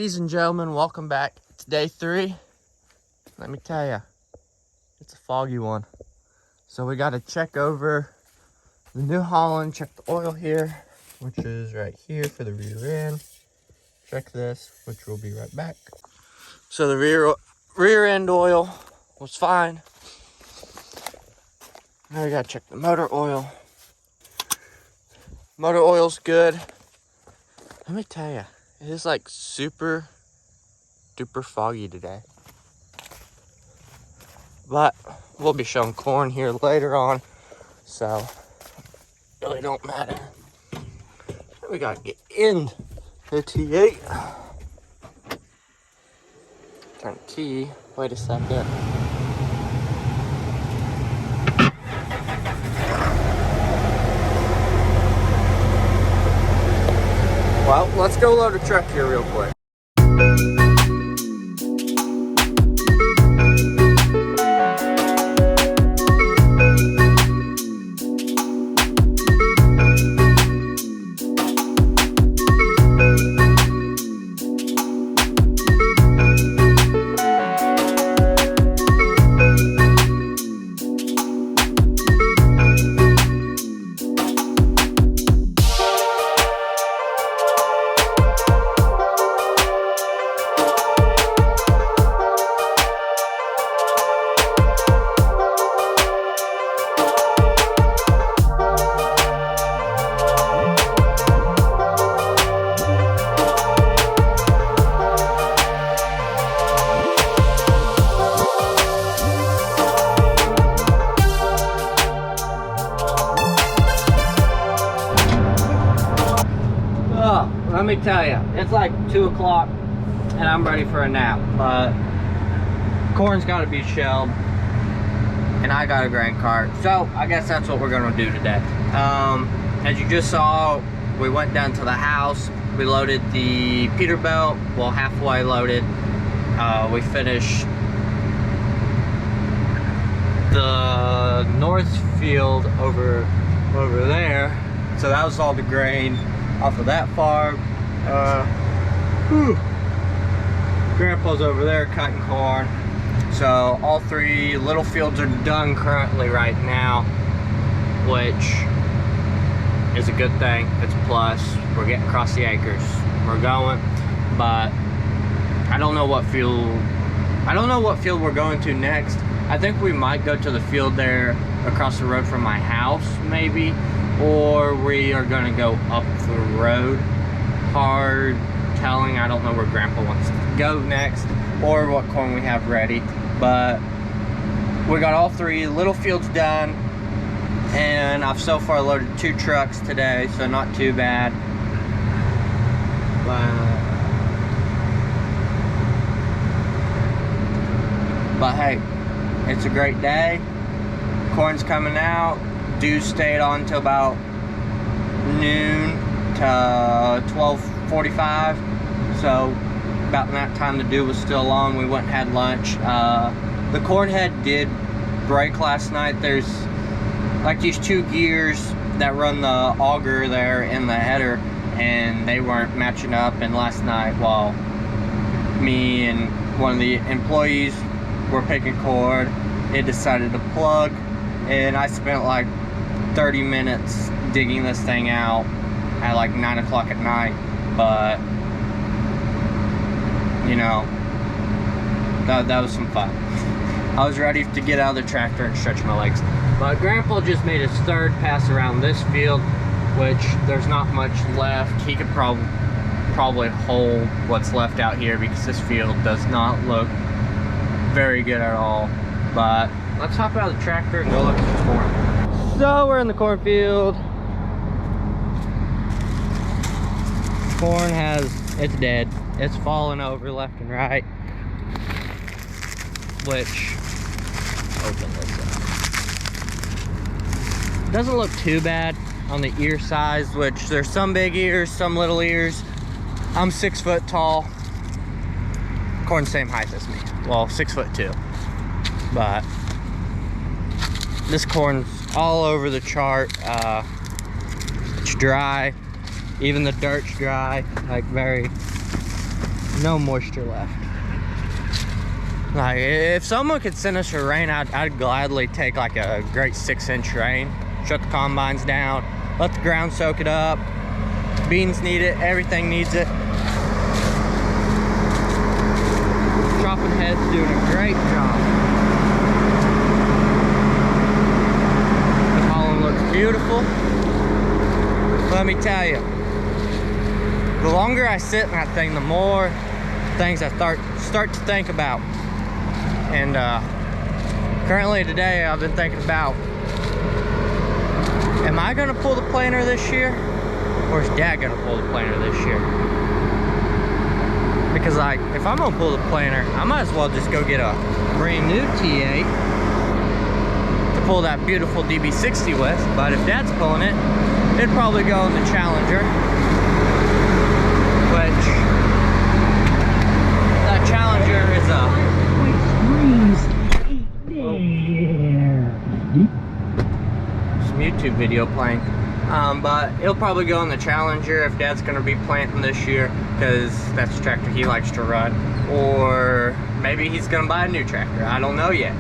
Ladies and gentlemen, welcome back to day 3. Let me tell you, it's a foggy one. So we got to check over the New Holland, check the oil here, which is right here for the rear end. Check this, which will be right back. So the rear end oil was fine. Now we got to check the motor oil. Motor oil's good. Let me tell you, it is like super duper foggy today. But we'll be showing corn here later on, so really don't matter. We gotta get in the T8. Turn the key. Wait a second. Well, let's go load a truck here real quick. Let me tell you, it's like 2 o'clock and I'm ready for a nap, but corn's got to be shelled and I got a grain cart, so I guess that's what we're going to do today. As you just saw, we went down to the house, we loaded the Peterbilt, well, halfway loaded. We finished the north field over there, so that was all the grain off of that farm. Grandpa's over there cutting corn. So all 3 little fields are done currently right now, which is a good thing. It's a plus. We're getting across the acres. We're going, but I don't know what field we're going to next. I think we might go to the field there across the road from my house, maybe, or we are gonna go up the road. Hard telling. I don't know where Grandpa wants to go next or what corn we have ready, but we got all 3 little fields done, and I've so far loaded 2 trucks today, so not too bad. But hey, it's a great day. Corn's coming out. Dew stayed on till about noon to 12:45, so about that time the dew was still on. We went and had lunch. The corn head did break last night. There's like these 2 gears that run the auger there in the header, and they weren't matching up, and last night while me and one of the employees were picking corn, it decided to plug, and I spent like 30 minutes digging this thing out at like 9 o'clock at night, but you know, that was some fun. I was ready to get out of the tractor and stretch my legs, but Grandpa just made his 3rd pass around this field, which there's not much left. He could probably hold what's left out here because this field does not look very good at all. But let's hop out of the tractor and go look at the corn. So we're in the cornfield. Corn it's dead. It's falling over left and right, which, open this up. Doesn't look too bad on the ear size, which there's some big ears, some little ears. I'm 6 foot tall. Corn's same height as me. Well, 6'2". But this corn's all over the chart. It's dry. Even the dirt's dry, like very no moisture left. Like, if someone could send us a rain, I'd gladly take like a great 6-inch rain. Shut the combines down, let the ground soak it up. Beans need it, everything needs it. Chopping Head's doing a great job. The Holland looks beautiful. Let me tell you, the longer I sit in that thing, the more things I start to think about. And currently today, I've been thinking about, am I gonna pull the planer this year? Or is Dad gonna pull the planer this year? Because like, if I'm gonna pull the planer, I might as well just go get a brand new T8 to pull that beautiful DB60 with. But if Dad's pulling it, it'd probably go in the Challenger, which that Challenger is a some YouTube video playing. But it'll probably go in the Challenger if Dad's gonna be planting this year, because that's the tractor he likes to run. Or maybe he's gonna buy a new tractor. I don't know yet.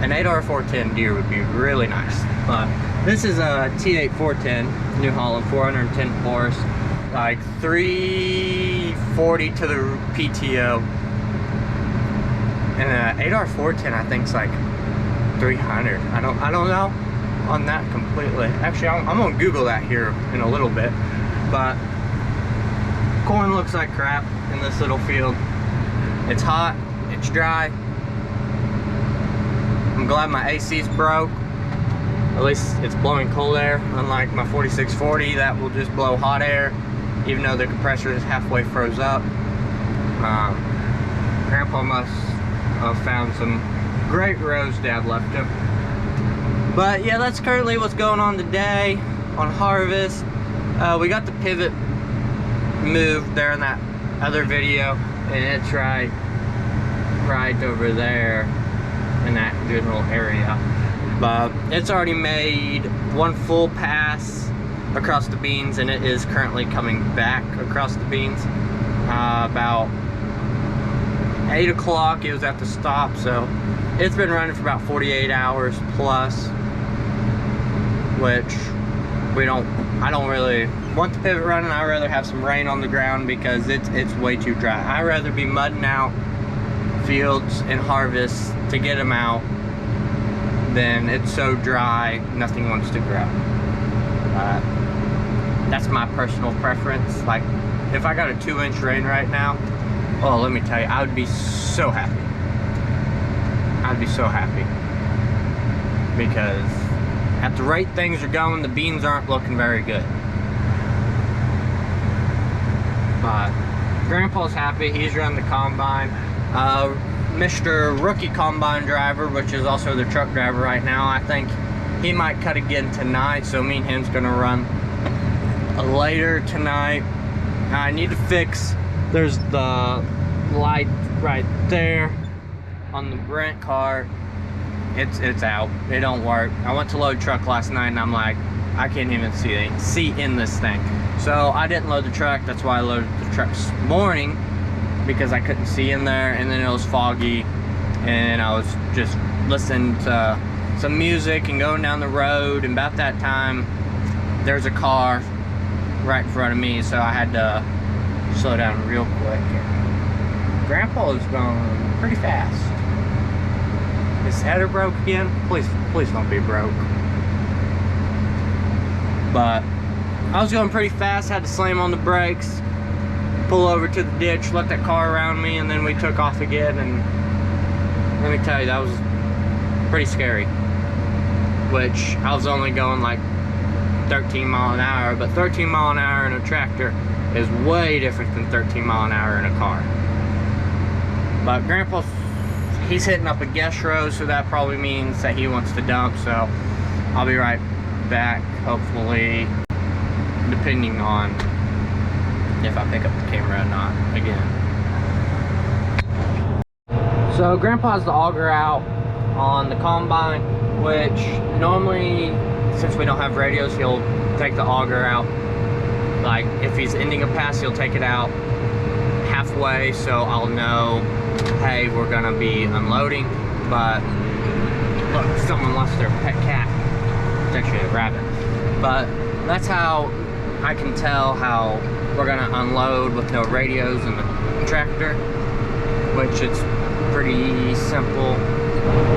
An 8R410 Deere would be really nice. But this is a T8 410 New Holland, 410 horse, like 340 to the PTO. And an 8R410 I think is like 300. I don't know on that completely. Actually, I'm gonna Google that here in a little bit. But corn looks like crap in this little field. It's hot, it's dry. I'm glad my AC's broke. At least it's blowing cold air, unlike my 4640 that will just blow hot air, even though the compressor is halfway froze up. Grandpa must have found some great rows Dad left him. But yeah, that's currently what's going on today on harvest. We got the pivot moved there in that other video, and it's right over there in that general area. But it's already made one full pass across the beans, and it is currently coming back across the beans. About 8 o'clock it was at the stop, so it's been running for about 48 hours plus, which I don't really want the pivot running. I'd rather have some rain on the ground because it's way too dry. I'd rather be mudding out fields and harvest to get them out than it's so dry nothing wants to grow. That's my personal preference. Like, if I got a 2-inch rain right now, oh, let me tell you, I would be so happy. I'd be so happy, because at the rate things are going, the beans aren't looking very good. But Grandpa's happy. He's running the combine. Mr. Rookie Combine Driver, which is also the truck driver right now, I think he might cut again tonight, so me and him's gonna run later tonight. I need to fix, there's the light right there on the Brent car. It's out. It don't work. I went to load truck last night and I'm like, I can't even see in this thing. So I didn't load the truck. That's why I loaded the truck this morning, because I couldn't see in there, and then it was foggy, and I was just listening to some music and going down the road, and about that time there's a car right in front of me, so I had to slow down real quick. Grandpa is going pretty fast. His header broke again. Please don't be broke. But I was going pretty fast, had to slam on the brakes, pull over to the ditch, let that car around me, and then we took off again. And let me tell you, that was pretty scary. Which I was only going like 13 mile an hour, but 13 mile an hour in a tractor is way different than 13 mile an hour in a car. But Grandpa, he's hitting up a guest row, so that probably means that he wants to dump, so I'll be right back, hopefully, depending on if I pick up the camera or not again. So Grandpa has the auger out on the combine, which normally, since we don't have radios, he'll take the auger out. Like, if he's ending a pass, he'll take it out halfway, so I'll know, hey, we're gonna be unloading. But look, someone lost their pet cat. It's actually a rabbit. But that's how I can tell how we're gonna unload with no radios in the tractor, which it's pretty simple.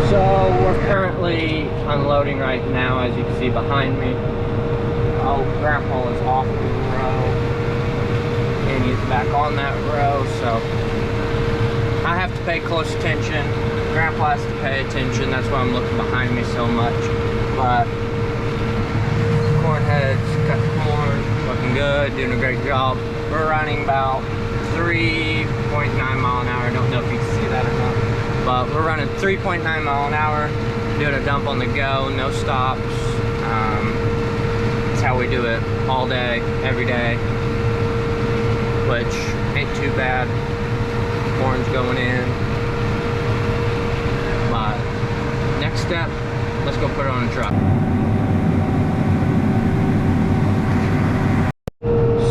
So we're currently unloading right now, as you can see behind me. Oh, Grandpa is off the row, and he's back on that row, so I have to pay close attention. Grandpa has to pay attention, that's why I'm looking behind me so much. But corn heads, cut the corn, looking good, doing a great job. We're running about 3.9 mile an hour. I don't know if you can see that or not, but we're running 3.9 mile an hour, doing a dump on the go, no stops. That's how we do it all day, every day, which ain't too bad. Corn's going in. But next step, let's go put it on the truck.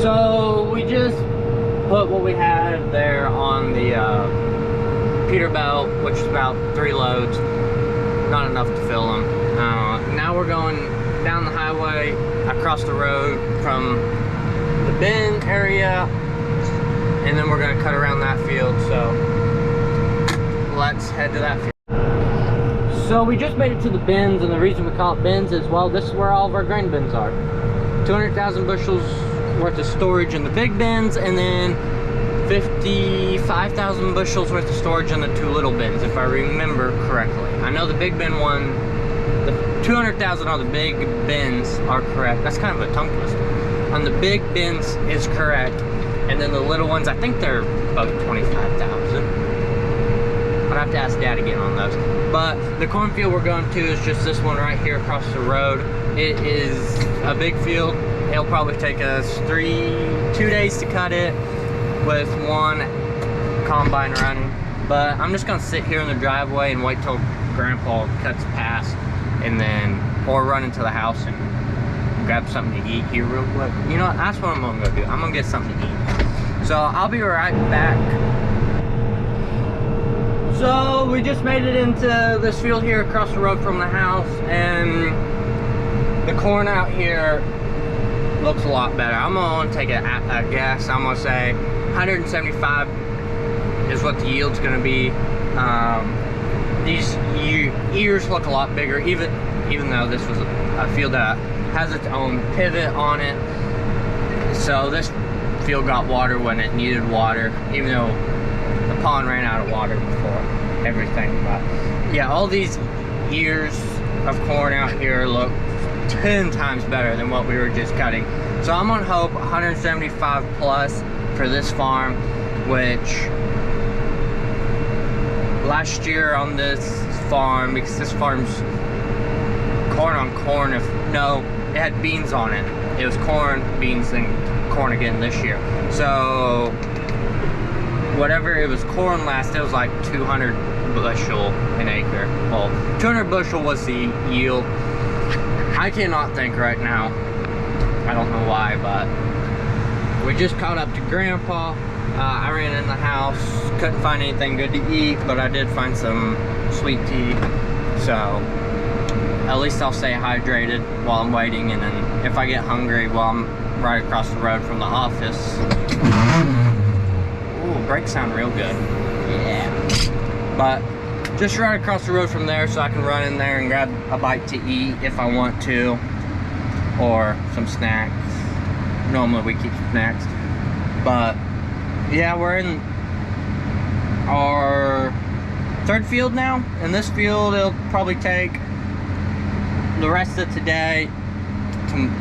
So we just put what we had there on the Peterbilt, which is about 3 loads. Not enough to fill them. Now we're going down the highway, across the road from the bin area, and then we're going to cut around that field. So let's head to that field. So we just made it to the bins, and the reason we call it bins is, well, this is where all of our grain bins are. 200,000 bushels worth of storage in the big bins, and then 55,000 bushels worth of storage in the 2 little bins, if I remember correctly. I know the big bin one, the 200,000 on the big bins are correct. That's kind of a tongue twister. On the big bins is correct, and then the little ones, I think they're about 25,000. I'd have to ask Dad again on those. But the cornfield we're going to is just this one right here across the road. It is a big field. It'll probably take us 2 days to cut it with 1 combine running. But I'm just gonna sit here in the driveway and wait till Grandpa cuts past, and then, or run into the house and grab something to eat here real quick. You know what, that's what I'm gonna go do. I'm gonna get something to eat. So I'll be right back. So we just made it into this field here across the road from the house, and the corn out here looks a lot better. I'm gonna take a guess. I'm gonna say 175 is what the yield's gonna be. These ears look a lot bigger, even though this was a field that has its own pivot on it. So this field got water when it needed water, even though the pond ran out of water before everything. But yeah, all these ears of corn out here look 10 times better than what we were just cutting. So I'm gonna hope 175 plus for this farm, which last year on this farm, because this farm's corn on corn, it had beans on it. It was corn, beans, and corn again this year. So whatever it was corn last, it was like 200 bushel an acre. Well, 200 bushel was the yield. I cannot think right now. I don't know why, but we just caught up to Grandpa. I ran in the house, couldn't find anything good to eat, but I did find some sweet tea. So at least I'll stay hydrated while I'm waiting, and then if I get hungry while I'm right across the road from the office. Ooh, brakes sound real good. Yeah. But just right across the road from there, so I can run in there and grab a bite to eat if I want to, or some snacks. Normally we keep snacks. But yeah, we're in our 3rd field now. In this field, it'll probably take the rest of today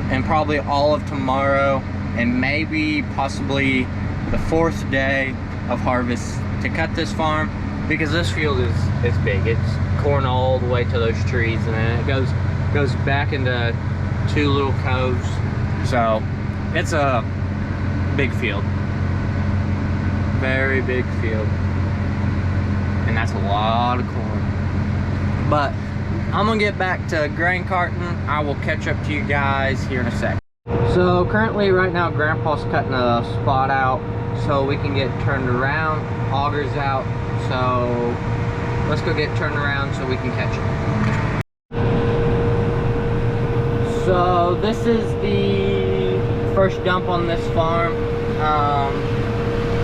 and probably all of tomorrow, and maybe possibly the 4th day of harvest to cut this farm, because this field is big. It's corn all the way to those trees, and then it goes back into 2 little coves. So it's a big field, very big field, and that's a lot of corn. But I'm gonna get back to grain carting. I will catch up to you guys here in a sec. So currently right now Grandpa's cutting a spot out so we can get turned around. Auger's out, so let's go get turned around so we can catch it. So this is the first dump on this farm.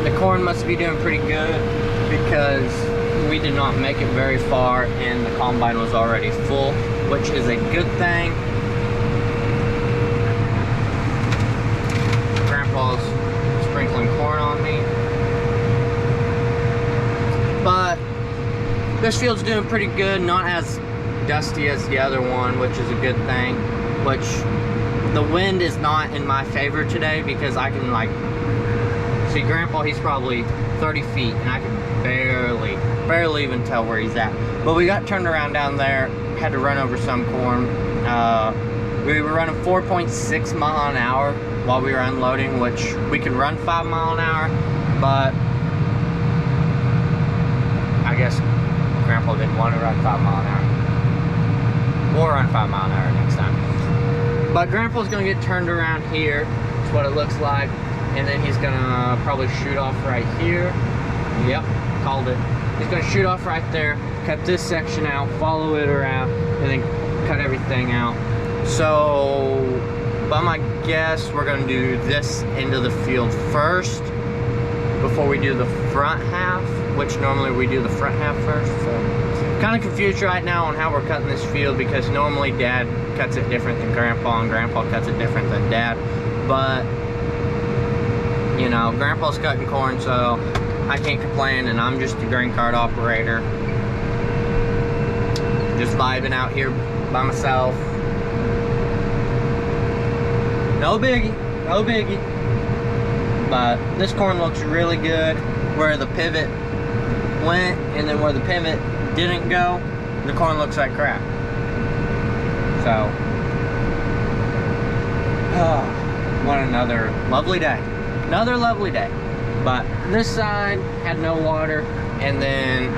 The corn must be doing pretty good because we did not make it very far and the combine was already full, which is a good thing. Grandpa's sprinkling corn on me. But this field's doing pretty good, not as dusty as the other one, which is a good thing. Which the wind is not in my favor today because I can like see Grandpa, he's probably 30 feet and I can barely even tell where he's at. But we got turned around down there, had to run over some corn. We were running 4.6 mile an hour while we were unloading, which we could run 5 mile an hour, but I guess Grandpa didn't want to run 5 mile an hour. We'll run 5 mile an hour next time. But Grandpa's gonna get turned around here. That's what it looks like. And then he's gonna probably shoot off right here. Yep, called it. He's gonna shoot off right there, cut this section out, follow it around, and then cut everything out. So, by my guess, we're gonna do this end of the field first before we do the front half, which normally we do the front half first. So, kind of confused right now on how we're cutting this field because normally Dad cuts it different than Grandpa and Grandpa cuts it different than Dad. But you know, Grandpa's cutting corn, so I can't complain, and I'm just a grain cart operator. Just vibing out here by myself. No biggie, no biggie. But this corn looks really good. Where the pivot went, and then where the pivot didn't go, the corn looks like crap. So, what another lovely day. Another lovely day. But this side had no water, and then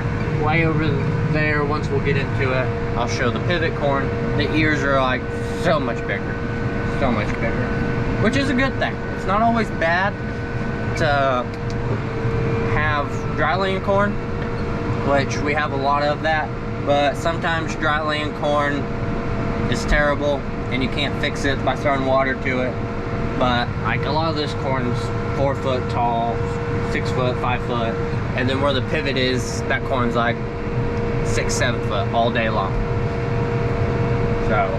way over there, once we'll get into it, I'll show the pivot corn. The ears are like so much bigger, which is a good thing. It's not always bad to have dry land corn, which we have a lot of that, but sometimes dry land corn is terrible and you can't fix it by throwing water to it. But like a lot of this corn's 4 foot tall, 6 foot, 5 foot, and then where the pivot is, that corn's like 6, 7 foot all day long. So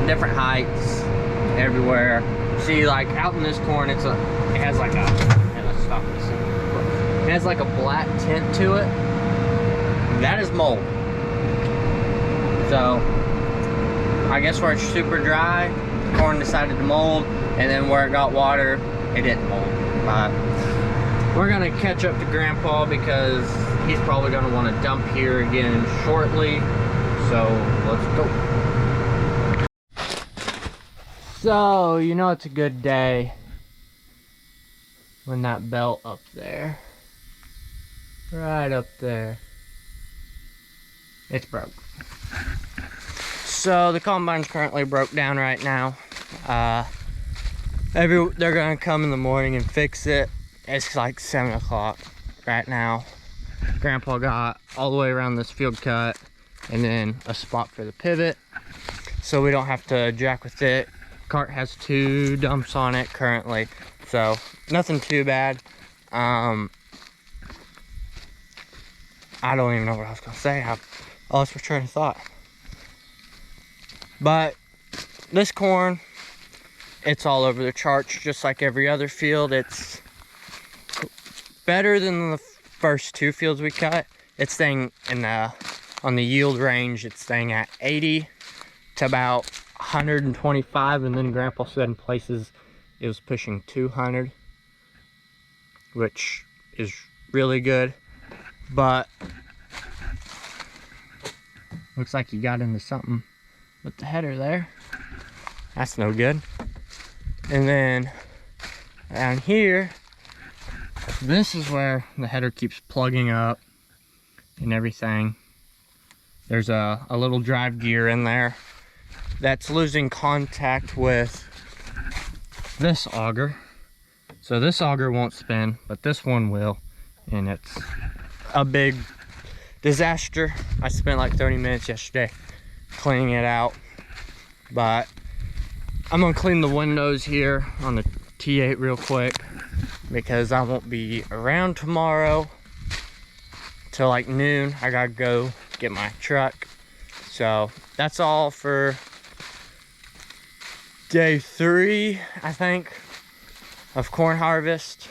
different heights everywhere. See, like out in this corn, it has like a, let's stop this. It has like a black tint to it. That is mold. So I guess where it's super dry, corn decided to mold, and then where it got water, it didn't mold. But we're gonna catch up to Grandpa because he's probably gonna want to dump here again shortly. So let's go. So you know it's a good day when that belt up there, right up there, it's broke. So the combine's currently broke down right now. They're gonna come in the morning and fix it. It's like 7 o'clock right now. Grandpa got all the way around this field cut and then a spot for the pivot, so we don't have to jack with it. Cart has 2 dumps on it currently, so nothing too bad. I don't even know what I was gonna say. I lost my train of thought. But this corn, it's all over the charts, just like every other field. It's better than the first 2 fields we cut. It's staying in on the yield range. It's staying at 80 to about 125, and then Grandpa said in places it was pushing 200, which is really good. But looks like he got into something with the header there. That's no good. And then down here, this is where the header keeps plugging up and everything. There's a little drive gear in there that's losing contact with this auger. So this auger won't spin, but this one will, and it's a big disaster. I spent like 30 minutes yesterday cleaning it out, but I'm gonna clean the windows here on the T8 real quick because I won't be around tomorrow till like noon. I gotta go get my truck. So that's all for day 3, I think, of corn harvest.